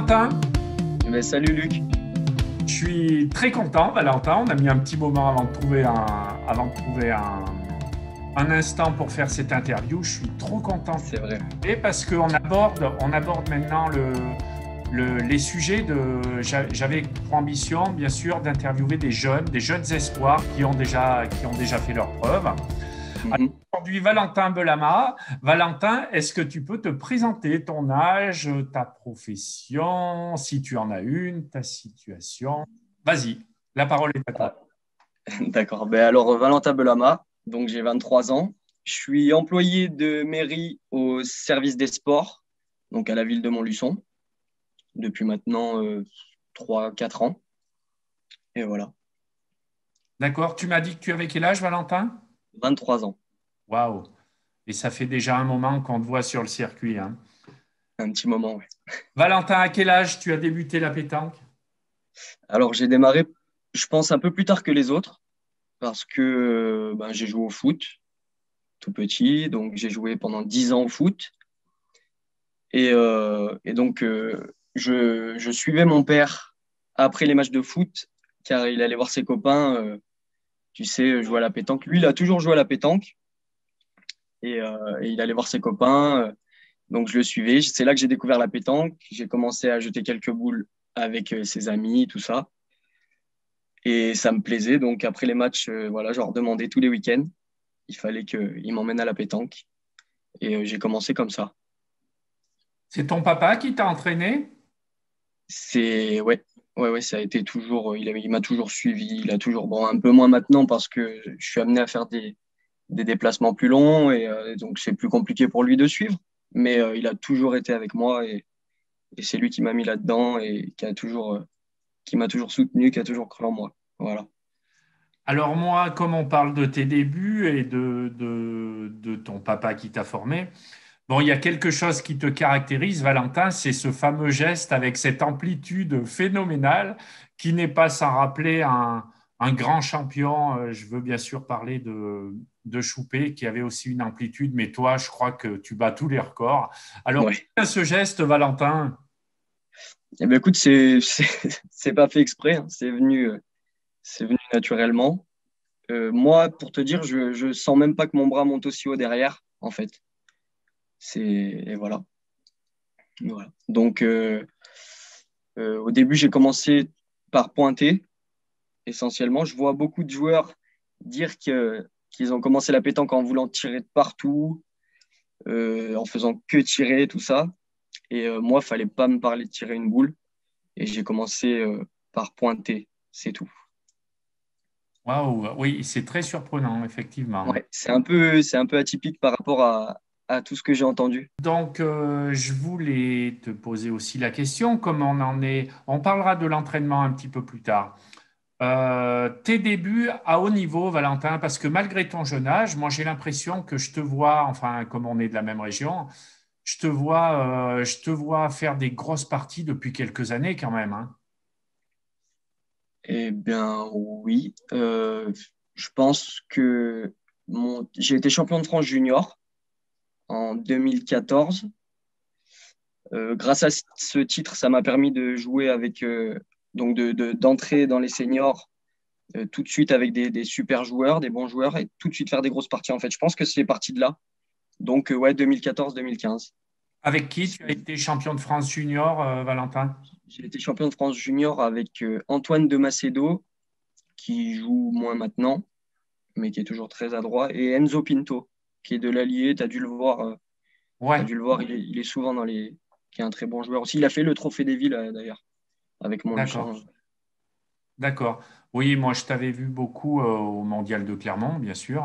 Valentin, Salut Luc. je suis très content, Valentin. On a mis un petit moment un instant pour faire cette interview. Je suis trop content C'est vrai. et parce on aborde maintenant les sujets J'avais pour ambition, bien sûr, d'interviewer des jeunes espoirs qui ont déjà fait leurs preuves. Mhm. Aujourd'hui, Valentin Belama. Valentin, est-ce que tu peux te présenter ton âge, ta profession, si tu en as une, ta situation? Vas-y, la parole est à toi. Ah, d'accord. Alors, Valentin Belama, donc j'ai 23 ans. Je suis employé de mairie au service des sports, donc à la ville de Montluçon, depuis maintenant 3-4 ans. Et voilà, D'accord, tu m'as dit que tu avais quel âge, Valentin? 23 ans, Waouh! Et ça fait déjà un moment qu'on te voit sur le circuit, hein. un petit moment, ouais. Valentin, à quel âge tu as débuté la pétanque? Alors, j'ai démarré, je pense, un peu plus tard que les autres, parce que j'ai joué au foot tout petit, donc j'ai joué pendant 10 ans au foot. Et donc, je suivais mon père après les matchs de foot, car il allait voir ses copains, tu sais, jouer à la pétanque. Lui, il a toujours joué à la pétanque, et il allait voir ses copains. Donc, je le suivais. C'est là que j'ai découvert la pétanque. J'ai commencé à jeter quelques boules avec ses amis, tout ça. Et ça me plaisait. Donc, après les matchs, voilà, je leur demandais tous les week-ends. Il fallait qu'ils m'emmènent à la pétanque. Et j'ai commencé comme ça. C'est ton papa qui t'a entraîné? Ouais, ouais, ça a été toujours, il m'a toujours suivi, il a toujours, bon, un peu moins maintenant parce que je suis amené à faire des déplacements plus longs et donc c'est plus compliqué pour lui de suivre. Mais il a toujours été avec moi et c'est lui qui m'a mis là-dedans et qui m'a toujours soutenu, qui a toujours cru en moi. Voilà. Alors moi, comme on parle de tes débuts et de ton papa qui t'a formé, bon, il y a quelque chose qui te caractérise, Valentin, c'est ce fameux geste avec cette amplitude phénoménale qui n'est pas sans rappeler un grand champion. Je veux bien sûr parler de Choupé, qui avait aussi une amplitude, mais toi, je crois que tu bats tous les records. Alors, Ouais. ce geste, Valentin? Eh ben écoute, c'est pas fait exprès, hein. C'est venu naturellement. Moi, pour te dire, je sens même pas que mon bras monte aussi haut derrière, en fait. Et voilà. Voilà. Donc, au début, j'ai commencé par pointer, essentiellement. Je vois beaucoup de joueurs dire qu'ils ont commencé la pétanque en voulant tirer de partout, en faisant que tirer, tout ça. Et moi, il fallait pas me parler de tirer une boule. Et j'ai commencé par pointer, c'est tout. Waouh, oui, c'est très surprenant, effectivement. Ouais, c'est un peu atypique par rapport à tout ce que j'ai entendu. Donc, je voulais te poser aussi la question, comme on en est, on parlera de l'entraînement un petit peu plus tard. Tes débuts à haut niveau, Valentin, parce que malgré ton jeune âge, moi j'ai l'impression que je te vois, enfin comme on est de la même région, je te vois faire des grosses parties depuis quelques années quand même, hein. Eh bien, oui. Je pense que j'ai été champion de France junior en 2014. Grâce à ce titre, ça m'a permis de jouer avec, donc d'entrer dans les seniors tout de suite avec des super joueurs, des bons joueurs et tout de suite faire des grosses parties. En fait, je pense que c'est parti de là. Donc, ouais, 2014-2015. Avec qui tu as été champion de France junior, Valentin? J'ai été champion de France junior avec Antoine de Macedo, qui joue moins maintenant, mais qui est toujours très adroit, et Enzo Pinto, qui est de l'Allier. Tu as dû le voir, Ouais, il est souvent dans les. Qui est un très bon joueur aussi. Il a fait le Trophée des Villes, d'ailleurs, avec d'accord, Montluçon. d'accord. Oui, moi je t'avais vu beaucoup au Mondial de Clermont, bien sûr.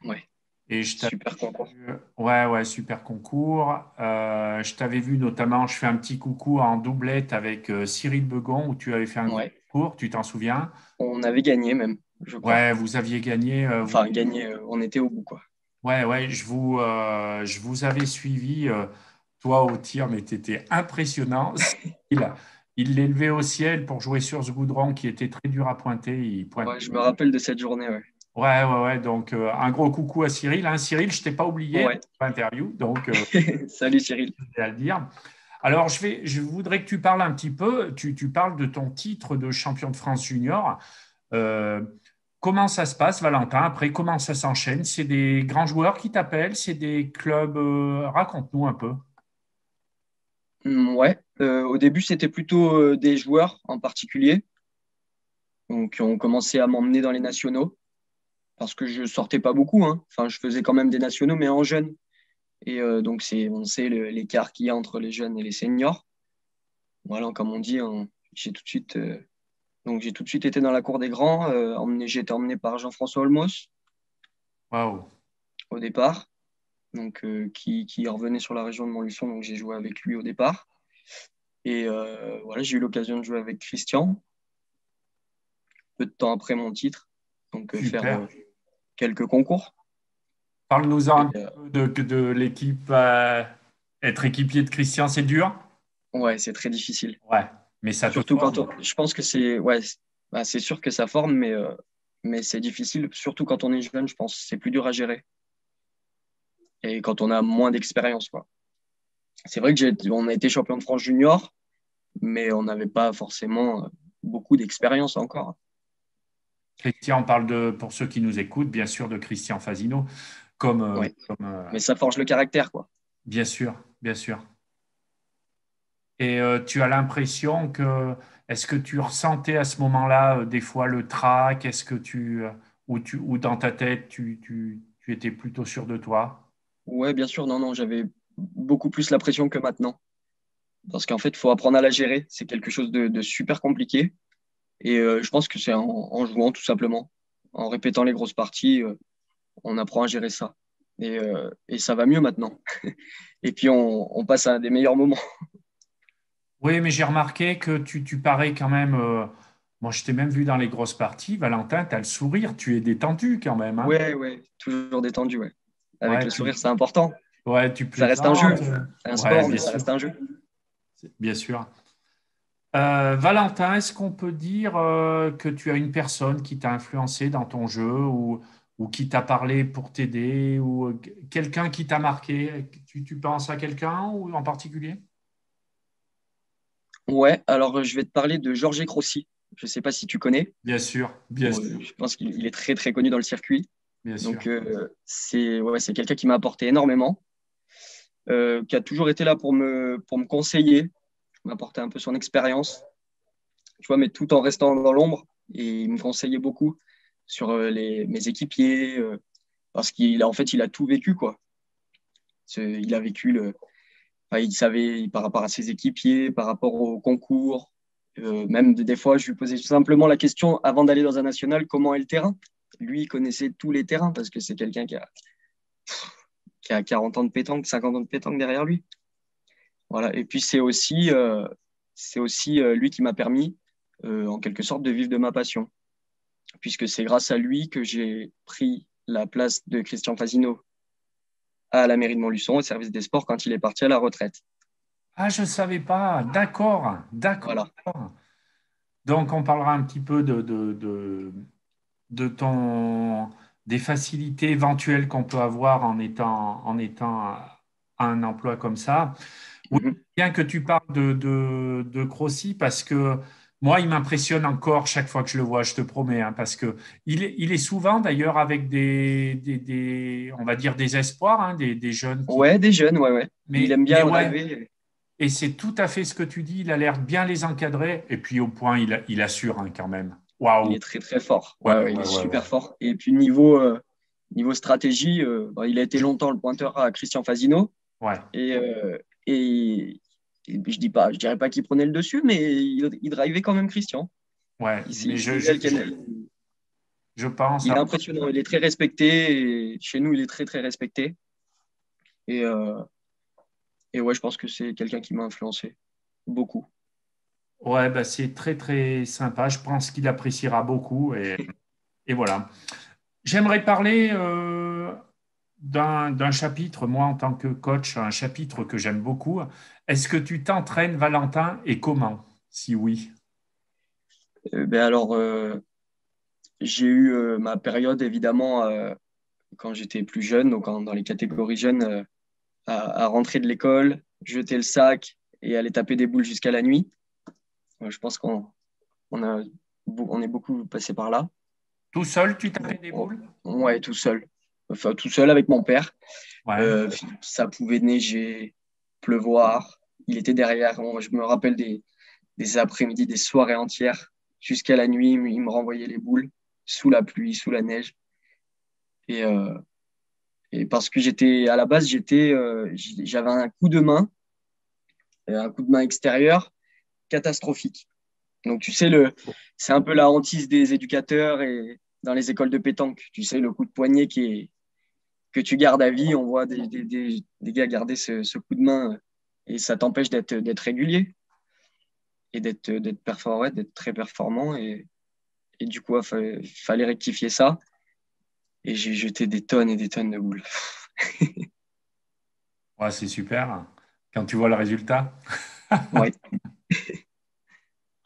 Ouais, Et je t'avais super concours. vu, ouais, ouais, super concours. Je t'avais vu notamment, je fais un petit coucou en doublette avec Cyril Begon, où tu avais fait un gros Ouais, concours, tu t'en souviens? on avait gagné même, je crois. Ouais, vous aviez gagné. Enfin, gagné, on était au bout, quoi. Ouais, ouais, je vous avais suivi, toi au tir, mais tu étais impressionnant. Il, il l'élevait au ciel pour jouer sur ce goudron qui était très dur à pointer. Il pointe. Ouais, je me rappelle de cette journée, ouais. Ouais, ouais, ouais. Donc, un gros coucou à Cyril, hein. Cyril, je t'ai pas oublié dans Ouais. l'interview, donc Salut Cyril. c'est à le dire. Alors, je voudrais que tu parles un petit peu, tu parles de ton titre de champion de France junior. Euh, Comment ça se passe, Valentin? Après, comment ça s'enchaîne? C'est des grands joueurs qui t'appellent? C'est des clubs? Raconte-nous un peu. Ouais, au début, c'était plutôt des joueurs en particulier donc, qui ont commencé à m'emmener dans les nationaux parce que je sortais pas beaucoup, hein. Enfin, je faisais quand même des nationaux, mais en jeune. Et donc, on sait l'écart qu'il y a entre les jeunes et les seniors. Voilà, comme on dit, hein, j'ai tout de suite été dans la cour des grands. J'ai été emmené par Jean-François Olmos Waouh! au départ, donc qui revenait sur la région de Montluçon, donc j'ai joué avec lui au départ. Et voilà, j'ai eu l'occasion de jouer avec Christian peu de temps après mon titre, donc faire Super. quelques concours. Parle-nous-en Et, un peu de l'équipe. Être équipier de Christian, c'est dur? ouais, c'est très difficile. Ouais, mais ça te Surtout forme. je pense que bah, c'est sûr que ça forme, mais c'est difficile, surtout quand on est jeune, je pense. C'est plus dur à gérer et quand on a moins d'expérience, quoi. C'est vrai que on a été champion de France junior, mais on n'avait pas forcément beaucoup d'expérience encore. Christian, on parle pour ceux qui nous écoutent, bien sûr, de Christian Fasino, comme, Ouais. Mais ça forge le caractère, quoi. bien sûr, bien sûr. Et tu as l'impression est-ce que tu ressentais à ce moment-là, des fois, le trac? Est-ce que ou dans ta tête, tu étais plutôt sûr de toi? Ouais, bien sûr, non, non, j'avais beaucoup plus la pression que maintenant. Parce qu'en fait, il faut apprendre à la gérer. C'est quelque chose de super compliqué. Et je pense que c'est en jouant, tout simplement. En répétant les grosses parties, on apprend à gérer ça. Et ça va mieux maintenant. Et puis, on passe à des meilleurs moments. Oui, mais j'ai remarqué que tu parais quand même. Moi, je t'ai même vu dans les grosses parties. Valentin, tu as le sourire, tu es détendu quand même, hein? Ouais, ouais, toujours détendu, ouais. Avec Ouais, le sourire, c'est important. tu Ça reste un jeu. plaisantes. C'est un Ouais, sport, mais bien ça sûr, reste un jeu. bien sûr. Valentin, est-ce qu'on peut dire que tu as une personne qui t'a influencé dans ton jeu ou qui t'a parlé pour t'aider ou quelqu'un qui t'a marqué? Tu penses à quelqu'un ou en particulier? Ouais, alors je vais te parler de Georges Crossi. Je ne sais pas si tu connais. Bien sûr, bien Bon, sûr, je pense qu'il est très, très connu dans le circuit. bien sûr. Donc, c'est quelqu'un qui m'a apporté énormément, qui a toujours été là pour me conseiller, m'apporter un peu son expérience, tu vois, mais tout en restant dans l'ombre. Et il me conseillait beaucoup sur mes équipiers, parce en fait, il a tout vécu, quoi. Il a vécu enfin, il savait par rapport à ses équipiers, par rapport au concours. Même des fois, je lui posais tout simplement la question avant d'aller dans un national, comment est le terrain? Lui, il connaissait tous les terrains parce que c'est quelqu'un qui a 40 ans de pétanque, 50 ans de pétanque derrière lui. Voilà. Et puis, c'est aussi lui qui m'a permis, en quelque sorte, de vivre de ma passion, puisque c'est grâce à lui que j'ai pris la place de Christian Fasino à la mairie de Montluçon, au service des sports, quand il est parti à la retraite. Ah, je ne savais pas. D'accord, d'accord. Voilà. Donc, on parlera un petit peu de des facilités éventuelles qu'on peut avoir en étant à un emploi comme ça. Oui, Mhm. bien que tu parles de Crossi, parce que moi, il m'impressionne encore chaque fois que je le vois, je te promets, hein, parce que il est souvent d'ailleurs avec on va dire des espoirs, hein, des jeunes qui. Ouais, des jeunes, ouais, ouais. Il aime Mais bien ouais, driver. et c'est tout à fait ce que tu dis, il a l'air bien les encadrer, et puis au point, il assure hein, quand même. Il Waouh! est très, très fort. Ouais, Ouais, ouais, il est ouais, ouais, ouais. super fort. Et puis, niveau stratégie, bah, il a été longtemps le pointeur à Christian Fasino. Ouais, Et, euh, et, je dirais pas qu'il prenait le dessus, mais il drivait quand même Christian. ouais, mais Il est je pense. il est impressionnant, il est très respecté. Et chez nous, il est très, très respecté. Et, euh, et ouais, je pense que c'est quelqu'un qui m'a influencé beaucoup. Ouais, bah, c'est très très sympa. Je pense qu'il appréciera beaucoup et voilà. J'aimerais parler d'un chapitre, moi en tant que coach, un chapitre que j'aime beaucoup. Est-ce que tu t'entraînes, Valentin, et comment? Si oui. Ben alors, j'ai eu ma période, évidemment, quand j'étais plus jeune, donc dans les catégories jeunes, à rentrer de l'école, jeter le sac et aller taper des boules jusqu'à la nuit. Je pense on est beaucoup passé par là. Tout seul, tu tapais des boules? Ouais, tout seul. Enfin, tout seul avec mon père. Ouais. Ça pouvait neiger, pleuvoir. Il était derrière. Je me rappelle des après-midi, des soirées entières. Jusqu'à la nuit, il me renvoyait les boules sous la pluie, sous la neige. Et, euh, et parce que à la base, j'avais un coup de main extérieur catastrophique. Donc, tu sais, c'est un peu la hantise des éducateurs et dans les écoles de pétanque. Tu sais, le coup de poignet que tu gardes à vie. On voit des gars garder ce coup de main et ça t'empêche d'être régulier et d'être performant, ouais, d'être très performant. Et du coup, il fallait rectifier ça. Et j'ai jeté des tonnes et des tonnes de boules. Ouais, c'est super. Quand tu vois le résultat. Ouais,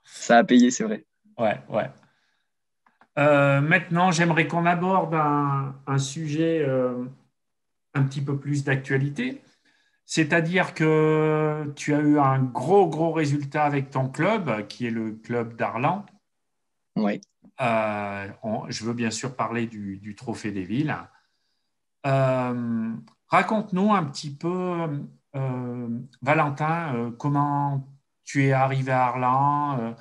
ça a payé, c'est vrai. Ouais, ouais. Maintenant, j'aimerais qu'on aborde un sujet un petit peu plus d'actualité. C'est-à-dire que tu as eu un gros résultat avec ton club, qui est le club d'Arlan. Ouais. Je veux bien sûr parler du Trophée des villes. Euh, Raconte-nous un petit peu, Valentin, comment tu es arrivé à Arlan,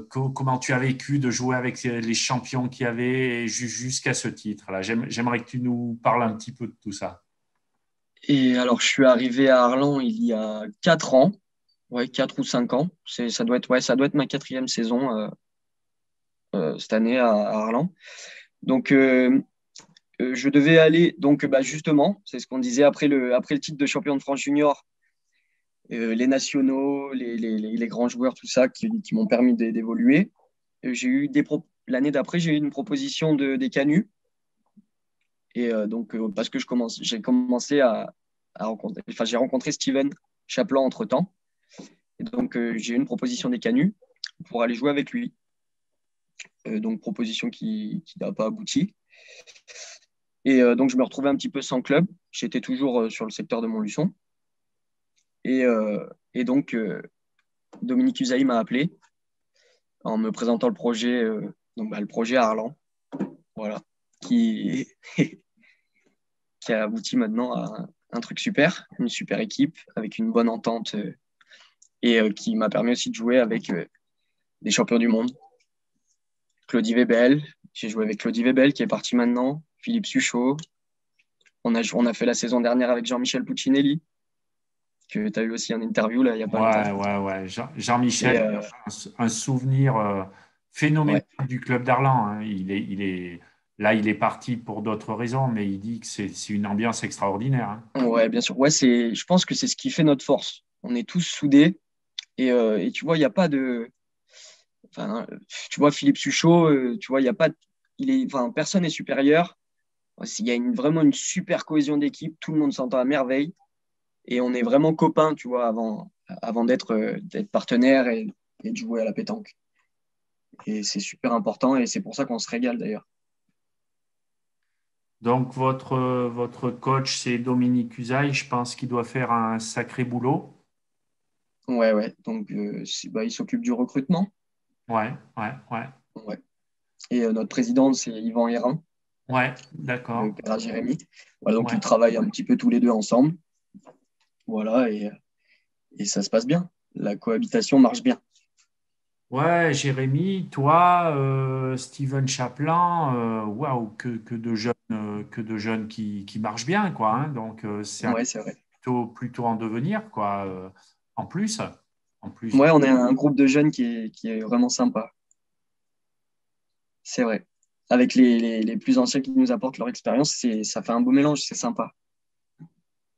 comment tu as vécu de jouer avec les champions qu'il y avait jusqu'à ce titre-là. J'aimerais que tu nous parles un petit peu de tout ça. Et alors, je suis arrivé à Arlan il y a 4 ans. Ouais, 4 ou 5 ans. Ça doit être ma quatrième saison cette année à Arlan. Donc, je devais aller, donc bah, justement, c'est ce qu'on disait après le titre de champion de France junior, les nationaux, les grands joueurs, tout ça, qui m'ont permis d'évoluer. L'année d'après, j'ai eu une proposition des Canuts. Et donc, parce que j'ai commencé à rencontrer, enfin, j'ai rencontré Steven Chaplan entre-temps. Et donc, j'ai eu une proposition des Canuts pour aller jouer avec lui. Donc, proposition qui n'a pas abouti. Et donc, je me retrouvais un petit peu sans club. J'étais toujours sur le secteur de Montluçon. Et donc, Dominique Usaï m'a appelé en me présentant le projet, donc, bah, le projet à Arlan, voilà, qui, qui a abouti maintenant à un truc super, une super équipe avec une bonne entente et qui m'a permis aussi de jouer avec des champions du monde. Claudie Webel, j'ai joué avec Claudie Webel qui est parti maintenant, Philippe Suchot. On a fait la saison dernière avec Jean-Michel Puccinelli, que tu as eu aussi un interview là, il n'y a pas longtemps. Ouais. Et Jean-Michel, un souvenir phénoménal ouais, du club d'Arlan, hein. Là, il est parti pour d'autres raisons, mais il dit que c'est une ambiance extraordinaire, hein. ouais, bien sûr. Ouais, je pense que c'est ce qui fait notre force. On est tous soudés et tu vois, il n'y a pas de. Enfin, tu vois, Philippe Suchot, tu vois, il y a pas. Enfin, personne n'est supérieur. Il y a vraiment une super cohésion d'équipe. Tout le monde s'entend à merveille. Et on est vraiment copains, tu vois, avant d'être partenaires et de jouer à la pétanque. Et c'est super important et c'est pour ça qu'on se régale d'ailleurs. Donc, votre coach, c'est Dominique Usaï. Je pense qu'il doit faire un sacré boulot. Ouais, ouais. Donc, bah, il s'occupe du recrutement. Ouais. Ouais. Et notre président, c'est Yvan Hérin, Ouais, le d'accord. père à Jérémy. Voilà, donc, ils Ouais. travaillent un petit peu tous les deux ensemble. Voilà, et ça se passe bien. La cohabitation marche bien. Ouais, Jérémy, toi, Steven Chaplin, waouh, que de jeunes qui marchent bien, quoi, hein. Donc, c'est Ouais, c'est vrai. plutôt en devenir, quoi. En plus, en plus. Ouais, on est un groupe de jeunes qui est vraiment sympa. C'est vrai. Avec les plus anciens qui nous apportent leur expérience, ça fait un beau mélange, c'est sympa.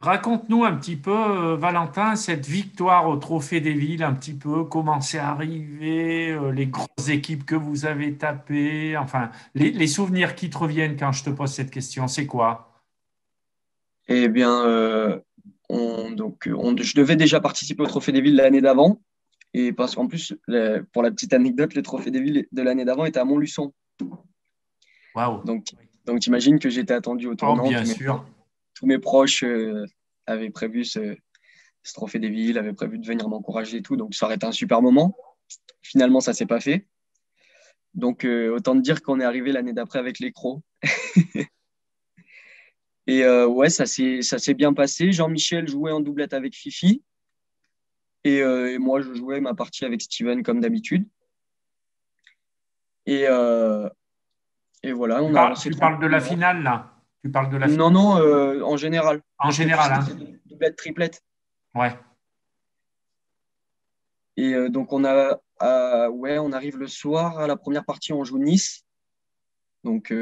Raconte-nous un petit peu, Valentin, cette victoire au Trophée des Villes, un petit peu, comment c'est arrivé, les grosses équipes que vous avez tapées, enfin, les souvenirs qui te reviennent quand je te pose cette question, c'est quoi? Eh bien, je devais déjà participer au Trophée des Villes l'année d'avant. Et parce qu'en plus, pour la petite anecdote, le Trophée des Villes de l'année d'avant était à Montluçon. Waouh. Donc, donc t'imagines que j'étais attendu au Oh, tournant. bien sûr. Tous mes proches avaient prévu ce trophée des villes, avait prévu de venir m'encourager et tout. Donc, ça aurait été un super moment. Finalement, ça s'est pas fait. Donc, autant te dire qu'on est arrivé l'année d'après avec les Crocs. Et ouais, ça s'est bien passé. Jean-Michel jouait en doublette avec Fifi. Et moi, je jouais ma partie avec Steven comme d'habitude. Et, euh, et voilà, on s'est Tu parles de la tranquillement. finale, là. Tu parles de la finale. Non, non, en général. En Parce que tu général, sais, hein. c'est doublette, triplette. Ouais. Et donc, ouais, on arrive le soir. À la première partie, on joue Nice. Donc,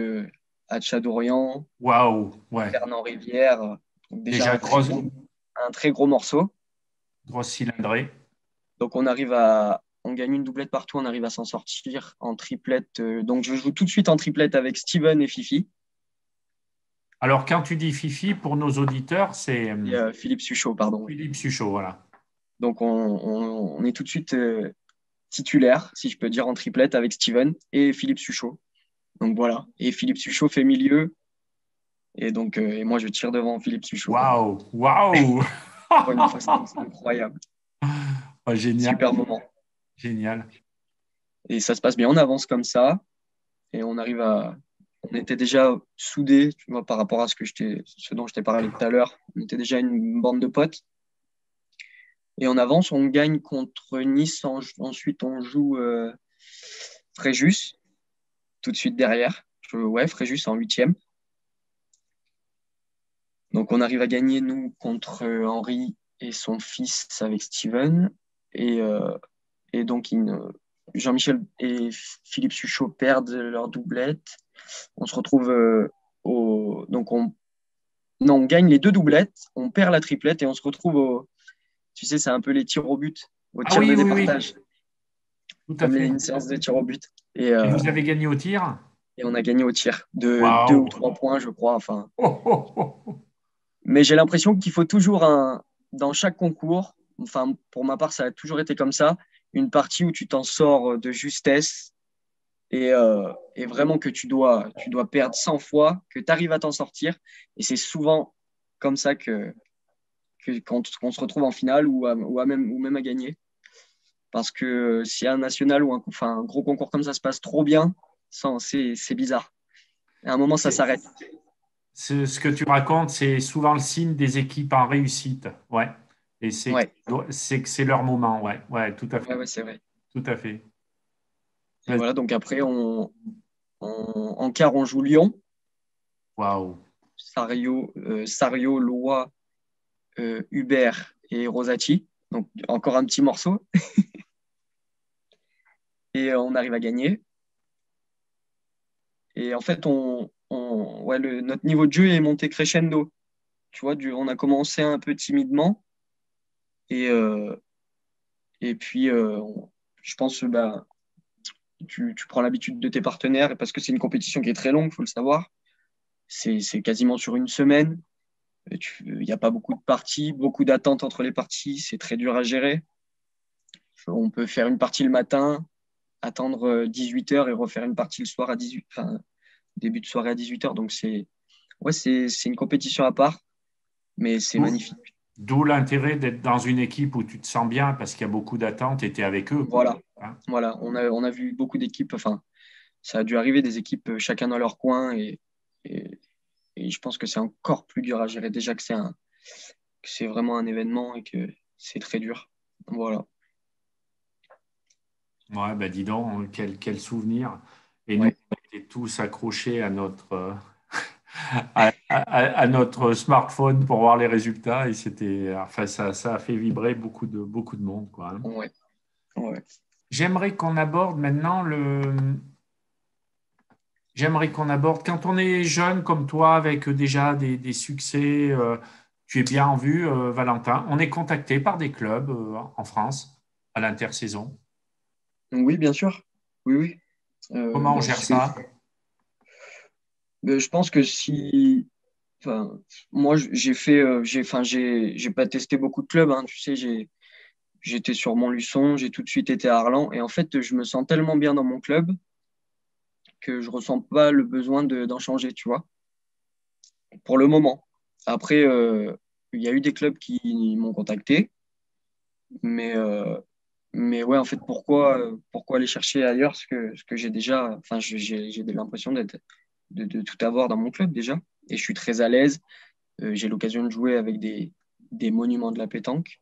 à Tchadorian, Waouh. Ouais. Fernand Rivière. Donc, déjà Déjà, un très gros morceau. grosse cylindrée. Donc, on gagne une doublette partout. On arrive à s'en sortir en triplette. Donc, je joue tout de suite en triplette avec Steven et Fifi. Alors, quand tu dis Fifi, pour nos auditeurs, c'est Et Philippe Suchot, pardon. Oui. Philippe Suchot, voilà. Donc, on est tout de suite titulaire, si je peux dire, en triplette avec Steven et Philippe Suchot. Donc, voilà. Et Philippe Suchot fait milieu. Et donc, et moi, je tire devant Philippe Suchot. Waouh, waouh. Encore une fois, c'est incroyable. Oh, génial, Super moment. génial. Et ça se passe bien. On avance comme ça. Et on était déjà soudés, tu vois, par rapport à ce dont je t'ai parlé tout à l'heure. On était déjà une bande de potes. Et on avance, on gagne contre Nice. Ensuite, on joue Fréjus, tout de suite derrière. Ouais, Fréjus en huitième. Donc, on arrive à gagner, nous, contre Henri et son fils avec Steven. Et, euh, et donc, Jean-Michel et Philippe Suchot perdent leur doublette. On se retrouve donc, non, on gagne les deux doublettes, on perd la triplette et on se retrouve tu sais, c'est un peu les tirs au but, au Ah tir oui, de oui, oui, départage, tout à comme fait. une séance de tir au but. Et, Et euh, vous avez gagné au tir? et on a gagné au tir de deux ou Waouh. trois points, je crois. Enfin, Oh, oh, oh, oh. mais j'ai l'impression qu'il faut toujours dans chaque concours, enfin, pour ma part, ça a toujours été comme ça, une partie où tu t'en sors de justesse et vraiment que tu dois perdre 100 fois, que tu arrives à t'en sortir. Et c'est souvent comme ça qu'on se retrouve en finale ou même à gagner. Parce que si un national ou enfin, un gros concours comme ça se passe trop bien, c'est bizarre. À un moment, ça C'est- s'arrête. Ce que tu racontes, c'est souvent le signe des équipes en réussite. Ouais. Et Ouais, c'est que c'est leur moment. Ouais, ouais, tout à fait. ouais, ouais, c'est vrai. Tout à fait. Et voilà, donc après, en quart, on joue Lyon, Waouh. Sario, Loa, Hubert et Rosati. Donc encore un petit morceau. Et on arrive à gagner. Et en fait, ouais, notre niveau de jeu est monté crescendo. Tu vois, on a commencé un peu timidement. Et, euh, et puis, je pense que bah, tu prends l'habitude de tes partenaires. Et parce que c'est une compétition qui est très longue, il faut le savoir. C'est quasiment sur une semaine. Il n'y a pas beaucoup de parties, beaucoup d'attentes entre les parties. C'est très dur à gérer. On peut faire une partie le matin, attendre 18h et refaire une partie le soir à 18, enfin, début de soirée à 18h. Donc, ouais, c'est une compétition à part, mais c'est D'où magnifique. d'où l'intérêt d'être dans une équipe où tu te sens bien parce qu'il y a beaucoup d'attentes et tu es avec eux, quoi. Voilà. Hein. Voilà. On a vu beaucoup d'équipes, enfin, ça a dû arriver des équipes chacun dans leur coin et, et je pense que c'est encore plus dur à gérer déjà que c'est vraiment un événement et que c'est très dur. Voilà. Ouais, bah dis donc, quel souvenir. Et nous, Ouais. on était tous accrochés à notre smartphone pour voir les résultats et enfin, ça a fait vibrer beaucoup de monde, quoi. Hein. Ouais. Ouais. J'aimerais qu'on aborde maintenant j'aimerais qu'on aborde, quand on est jeune comme toi, avec déjà des succès, tu es bien en vue, Valentin, on est contacté par des clubs en France à l'intersaison. Oui, bien sûr. Oui, oui. Comment on Bah, gère ça? je pense que si, enfin, moi, j'ai fait, enfin, j'ai pas testé beaucoup de clubs, hein, tu sais, j'étais sur Montluçon, j'ai tout de suite été à Arlan, et en fait, je me sens tellement bien dans mon club que je ressens pas le besoin d'en changer, tu vois, pour le moment. Après, il y a eu des clubs qui m'ont contacté, Mais, mais ouais, en fait, pourquoi aller chercher ailleurs ce que j'ai déjà, enfin, j'ai l'impression de tout avoir dans mon club déjà. Et je suis très à l'aise. J'ai l'occasion de jouer avec des monuments de la pétanque.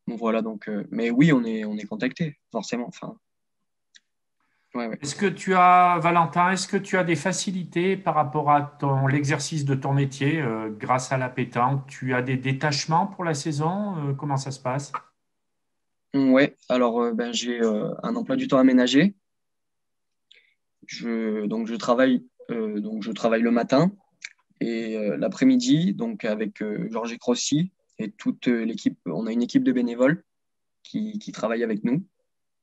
Donc voilà, donc, mais oui, on est contacté, forcément. Enfin, ouais, ouais. Valentin, est-ce que tu as des facilités par rapport à l'exercice de ton métier grâce à la pétanque? Tu as des détachements pour la saison? Comment ça se passe? Ouais, alors ben, j'ai un emploi du temps aménagé. Donc je travaille le matin et l'après-midi, donc avec Georges Crossi et toute l'équipe. On a une équipe de bénévoles qui travaille avec nous.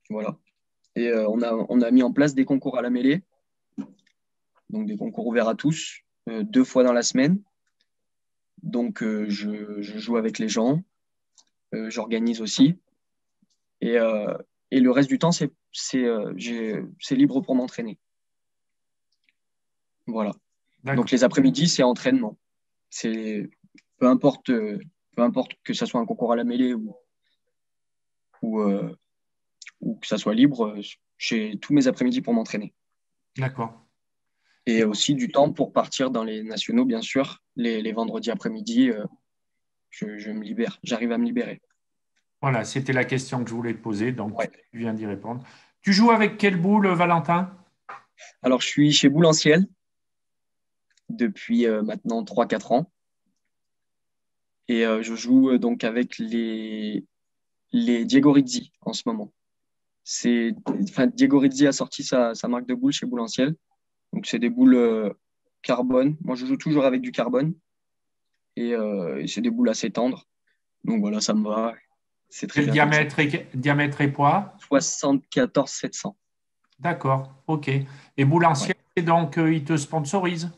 Voilà. Et on a mis en place des concours à la mêlée, donc des concours ouverts à tous, 2 fois dans la semaine. Donc je joue avec les gens, j'organise aussi. Et, euh, et le reste du temps, c'est libre pour m'entraîner. Voilà. Donc D'accord. les après-midi, c'est entraînement. C'est peu importe, peu importe que ça soit un concours à la mêlée ou, euh, ou que ça soit libre, j'ai tous mes après-midi pour m'entraîner. D'accord. Et aussi du temps pour partir dans les nationaux, bien sûr. Les vendredis après-midi, je me libère. J'arrive à me libérer. Voilà, c'était la question que je voulais te poser, donc tu Ouais. viens d'y répondre. Tu joues avec quelle boule, Valentin? Alors, je suis chez Boulanciel depuis maintenant 3 4 ans. Et je joue donc avec les Diego Rizzi en ce moment. Enfin, Diego Rizzi a sorti sa marque de boules chez Boulanciel. Donc, c'est des boules carbone. Moi, je joue toujours avec du carbone. Et c'est des boules assez tendres. Donc, voilà, ça me va. C'est très Quel bien comme ça. diamètre et poids? 74 700. D'accord, ok. Et Ouais. Boulancier, donc, il te sponsorise?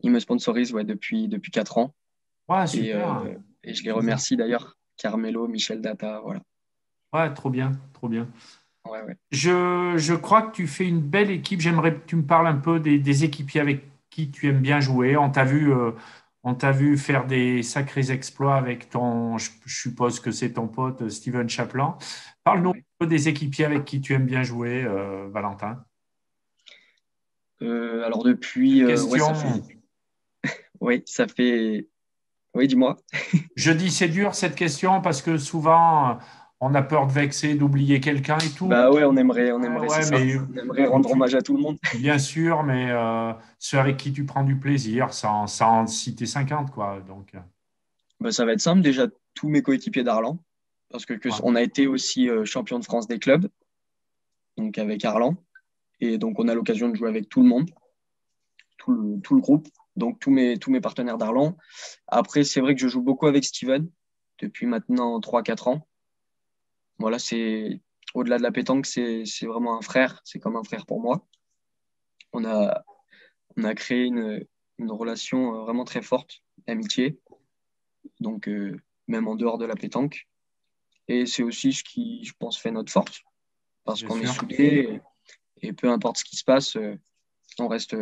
Ils me sponsorisent ouais, depuis 4 ans. Ouais, Et, super. euh, et je les remercie d'ailleurs. Carmelo, Michel Data, voilà. Ouais, trop bien, trop bien. Ouais, ouais. Je crois que tu fais une belle équipe. J'aimerais que tu me parles un peu des équipiers avec qui tu aimes bien jouer. On t'a vu faire des sacrés exploits avec je suppose que c'est ton pote Steven Chaplin. Parle-nous un Ouais. peu des équipiers avec qui tu aimes bien jouer, Valentin. Alors Cette ouais, question, ça fait, oui, dis-moi. je dis c'est dur cette question parce que souvent on a peur de vexer, d'oublier quelqu'un et tout. Bah ouais, Ouais, c'est ouais, ça. On aimerait mais rendre hommage à tout le monde. bien sûr, mais ceux avec qui tu prends du plaisir, sans en citer 50, quoi. Donc, Bah, ça va être simple. Déjà, tous mes coéquipiers d'Arlan, parce ouais, on a été aussi champion de France des clubs, donc avec Arlan. Et donc, on a l'occasion de jouer avec tout le monde, tout le groupe, donc tous mes partenaires d'Arlan. Après, c'est vrai que je joue beaucoup avec Steven depuis maintenant 3 4 ans. Voilà, au-delà de la pétanque, c'est vraiment un frère. C'est comme un frère pour moi. On a, on a créé une relation vraiment très forte d'amitié, donc même en dehors de la pétanque. Et c'est aussi ce qui, je pense, fait notre force, parce bien qu'on est sûr. soudés et peu importe ce qui se passe, on reste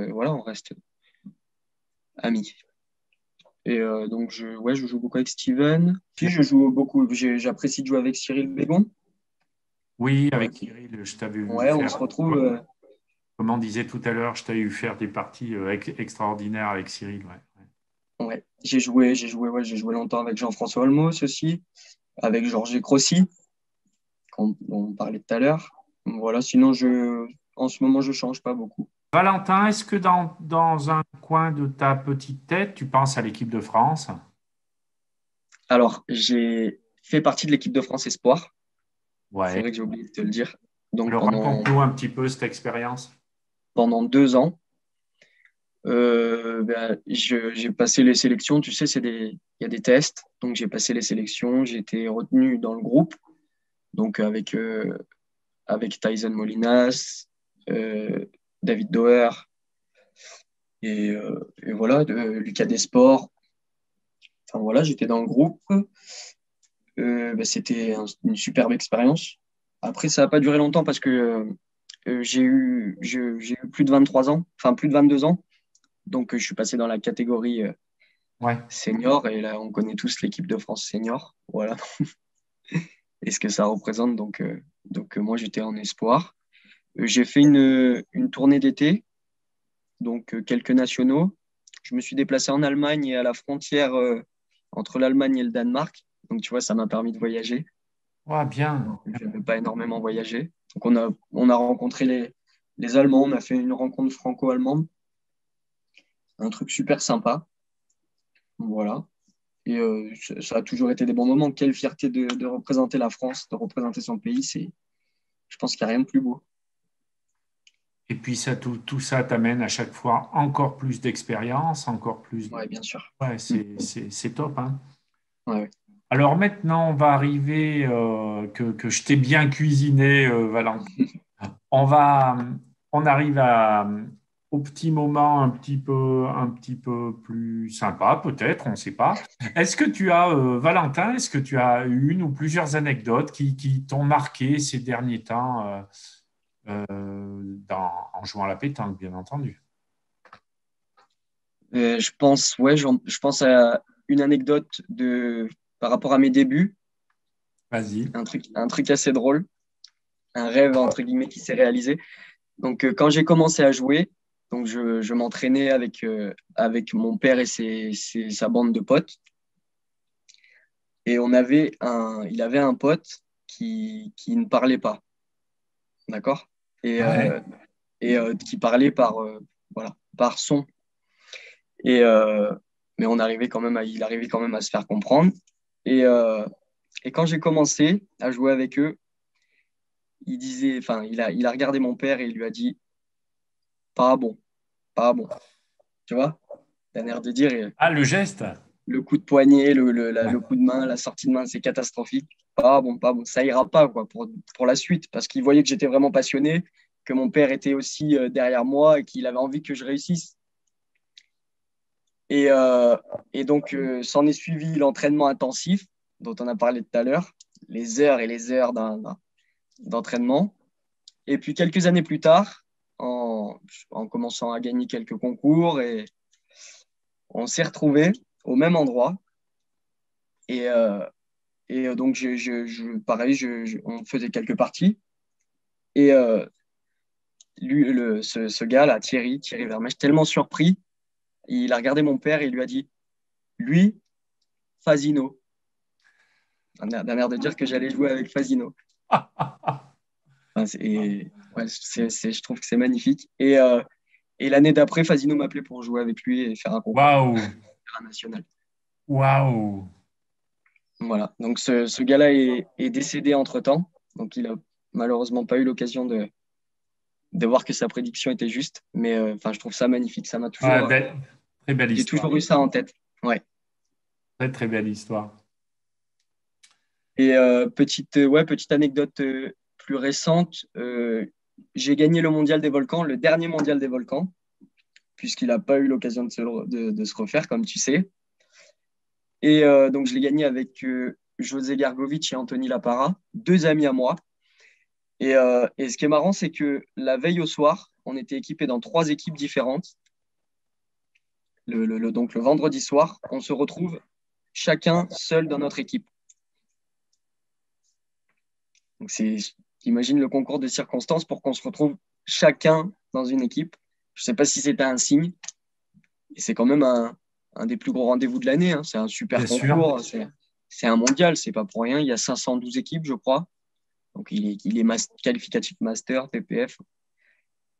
amis. Et donc, ouais, je joue beaucoup avec Steven. Puis, j'apprécie de jouer avec Cyril Bégon. Oui, Voilà. avec Cyril, je t'avais vu Ouais, on se faire, retrouve. comme on disait tout à l'heure, je t'avais vu faire des parties extraordinaires avec Cyril. Ouais. Ouais, j'ai joué longtemps avec Jean-François Olmos aussi, avec Georges Crossi, dont on parlait tout à l'heure. Voilà, sinon, en ce moment, je change pas beaucoup. Valentin, est-ce que dans un coin de ta petite tête, tu penses à l'équipe de France? Alors, j'ai fait partie de l'équipe de France Espoir. C'est Ouais. vrai que j'ai oublié de te le dire. Donc, Alors, raconte-nous un petit peu cette expérience. pendant 2 ans, ben, j'ai passé les sélections. Tu sais, il y a des tests. Donc, j'ai passé les sélections. J'ai été retenu dans le groupe. Donc, avec Tyson Molinas, euh, David Doer et voilà, Lucas Desports. Enfin, voilà, j'étais dans le groupe. Ben, c'était une superbe expérience. Après, ça n'a pas duré longtemps parce que j'ai eu plus de 23 ans, enfin plus de 22 ans. Donc, je suis passé dans la catégorie Ouais. senior et là, on connaît tous l'équipe de France senior. Voilà. et ce que ça représente. Moi, j'étais en espoir. J'ai fait une tournée d'été, donc quelques nationaux. Je me suis déplacé en Allemagne et à la frontière entre l'Allemagne et le Danemark. Donc, tu vois, ça m'a permis de voyager. Ouais, bien. Je n'avais pas énormément voyagé. Donc, on a rencontré les Allemands. On a fait une rencontre franco-allemande. Un truc super sympa. Voilà. Et ça a toujours été des bons moments. Quelle fierté de représenter la France, de représenter son pays. Je pense qu'il n'y a rien de plus beau. Et puis ça, tout ça t'amène à chaque fois encore plus d'expérience, encore plus. Ouais, bien sûr. Ouais, Mm. c'est top, hein. Ouais, ouais. Alors maintenant, on va arriver, que je t'ai bien cuisiné, Valentin. On va, on arrive au petit moment un petit peu plus sympa, peut-être, on ne sait pas. Est-ce que tu as, Valentin, est-ce que tu as une ou plusieurs anecdotes qui t'ont marqué ces derniers temps, en jouant à la pétanque, bien entendu? Je pense à une anecdote par rapport à mes débuts, Vas-y. un truc assez drôle, un rêve entre guillemets qui s'est réalisé. Donc, quand j'ai commencé à jouer, donc je m'entraînais avec mon père et sa bande de potes. Et il avait un pote qui ne parlait pas, d'accord? Et, Ouais. qui parlait voilà, par son. Et, mais il arrivait quand même à se faire comprendre. Et, euh, et quand j'ai commencé à jouer avec eux, il a regardé mon père et il lui a dit, pas bon, pas bon. Tu vois? Il a l'air de dire, Ah, le geste? le coup de poignet, Ouais. le coup de main, la sortie de main, c'est catastrophique. Pas bon, pas bon. Ça ira pas quoi, pour la suite, parce qu'il voyait que j'étais vraiment passionné, que mon père était aussi derrière moi et qu'il avait envie que je réussisse. Et, euh, et donc, s'en est suivi l'entraînement intensif, dont on a parlé tout à l'heure, les heures et les heures d'entraînement. Et puis, quelques années plus tard, en commençant à gagner quelques concours, et on s'est retrouvés au même endroit. Et, donc, pareil, on faisait quelques parties. Et ce gars-là, Thierry Vermèche, tellement surpris, il a regardé mon père et il lui a dit, lui, Fasino. D'un air de dire que j'allais jouer avec Fasino. Enfin, je trouve que c'est magnifique. Et l'année d'après, Fasino m'appelait pour jouer avec lui et faire un concours Waouh! international. Waouh! Voilà. Donc, ce gars-là est décédé entre-temps. Donc, il a malheureusement pas eu l'occasion de voir que sa prédiction était juste. Mais enfin, je trouve ça magnifique. Ouais, très belle J'ai histoire. toujours eu ça en tête. Ouais. Très, très belle histoire. Et petite anecdote plus récente, j'ai gagné le mondial des volcans, le dernier mondial des volcans, puisqu'il n'a pas eu l'occasion de se refaire, comme tu sais. Et donc, je l'ai gagné avec José Gargovic et Anthony Lapara, deux amis à moi. Et ce qui est marrant, c'est que la veille au soir, on était équipés dans trois équipes différentes. Donc, le vendredi soir, on se retrouve chacun seul dans notre équipe. Donc, imagine le concours de circonstances pour qu'on se retrouve chacun dans une équipe. Je ne sais pas si c'était un signe. Et c'est quand même un des plus gros rendez-vous de l'année, hein. C'est un super Bien sûr. concours. C'est un mondial, c'est pas pour rien. Il y a 512 équipes, je crois. Donc, il est qualificatif master, TPF.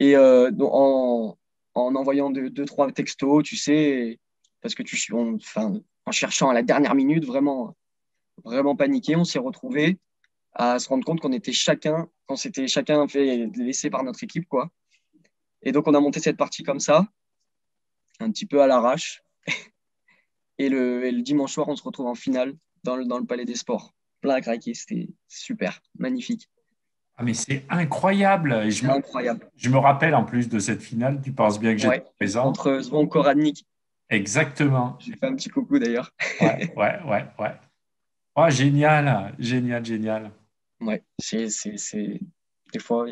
Et en envoyant deux, trois textos, tu sais, parce que enfin, en cherchant à la dernière minute, vraiment, vraiment paniqué, on s'est retrouvés à se rendre compte qu'on s'était chacun fait laisser par notre équipe, quoi. Et donc, on a monté cette partie comme ça, un petit peu à l'arrache. Et le dimanche soir, on se retrouve en finale dans le Palais des Sports. Plein à craquer, c'était super, magnifique. Ah, mais c'est incroyable. Et C'est incroyable. je me rappelle en plus de cette finale, tu penses bien que j'étais Ouais. présent. Contre Zvonko Radnik, Exactement. j'ai fait un petit coucou d'ailleurs. Ouais, ouais, ouais, ouais. Oh, génial, génial, génial. Ouais, des fois,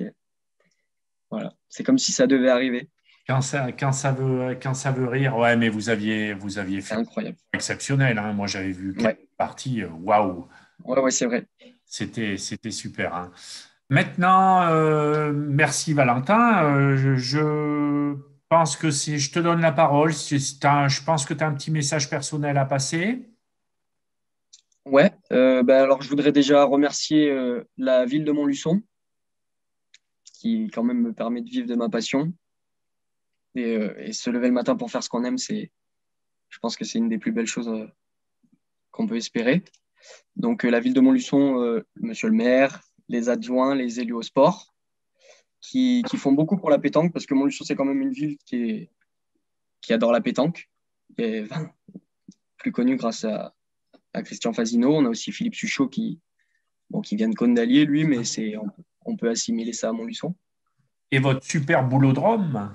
voilà. C'est comme si ça devait arriver. Quand ça veut rire, ouais, mais vous aviez C'est fait un incroyable. exceptionnel, hein. Moi, j'avais vu quelques Ouais. parties, waouh. Ouais, ouais, c'est vrai. C'était super, hein. Maintenant, merci Valentin. Je pense que si je te donne la parole, je pense que tu as un petit message personnel à passer. Ouais, bah, alors je voudrais déjà remercier la ville de Montluçon, qui quand même me permet de vivre de ma passion. Et se lever le matin pour faire ce qu'on aime, je pense que c'est une des plus belles choses qu'on peut espérer. Donc la ville de Montluçon, monsieur le maire, les adjoints, les élus au sport, qui font beaucoup pour la pétanque, parce que Montluçon, c'est quand même une ville qui adore la pétanque, et enfin, plus connue grâce à Christian Fasino. On a aussi Philippe Suchot qui vient de Condalier, lui, mais on peut assimiler ça à Montluçon. Et votre super boulodrome.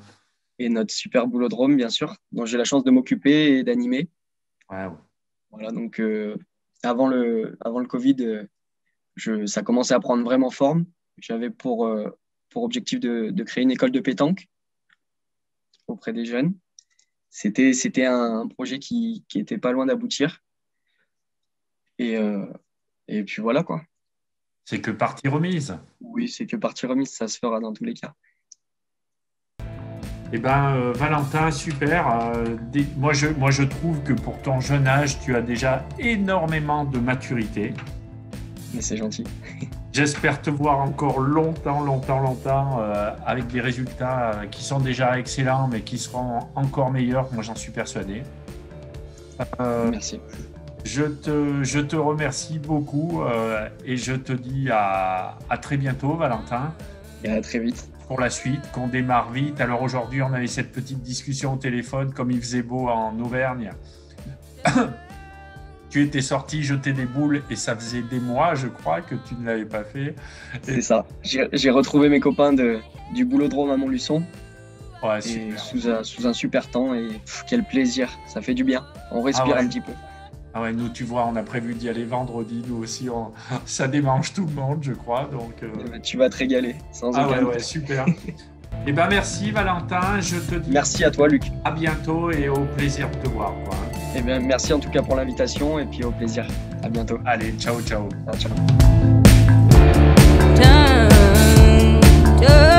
Et notre super boulodrome, bien sûr, dont j'ai la chance de m'occuper et d'animer. Ouais, Voilà, donc avant le Covid, ça commençait à prendre vraiment forme. J'avais pour objectif de créer une école de pétanque auprès des jeunes. C'était un projet qui était pas loin d'aboutir. Et, euh, et puis voilà, quoi. c'est que partie remise. Oui, c'est que partie remise, ça se fera dans tous les cas. Eh ben, Valentin, super. Moi, je trouve que pour ton jeune âge, tu as déjà énormément de maturité. Mais c'est gentil. J'espère te voir encore longtemps, longtemps, longtemps avec des résultats qui sont déjà excellents, mais qui seront encore meilleurs. Moi, j'en suis persuadé. Merci. Je te remercie beaucoup et je te dis à très bientôt, Valentin. Et à très vite. Pour la suite, qu'on démarre vite. Alors aujourd'hui, on avait cette petite discussion au téléphone, comme il faisait beau en Auvergne. Tu étais sorti jeter des boules et ça faisait des mois, je crois, que tu ne l'avais pas fait. C'est ça. J'ai retrouvé mes copains du boulodrome à Montluçon. Ouais, et sous un super temps. Et quel plaisir. Ça fait du bien. On respire un petit peu. Ah ouais, nous, tu vois, on a prévu d'y aller vendredi. Nous aussi, ça démange tout le monde, je crois. Donc, tu vas te régaler, sans aucun doute. Ouais, super. Eh ben, merci, Valentin. Je te dis merci à toi, Luc. À bientôt et au plaisir de te voir, quoi. Eh bien, merci en tout cas pour l'invitation et puis au plaisir. À bientôt. Allez, ciao, ciao. Ciao, ciao.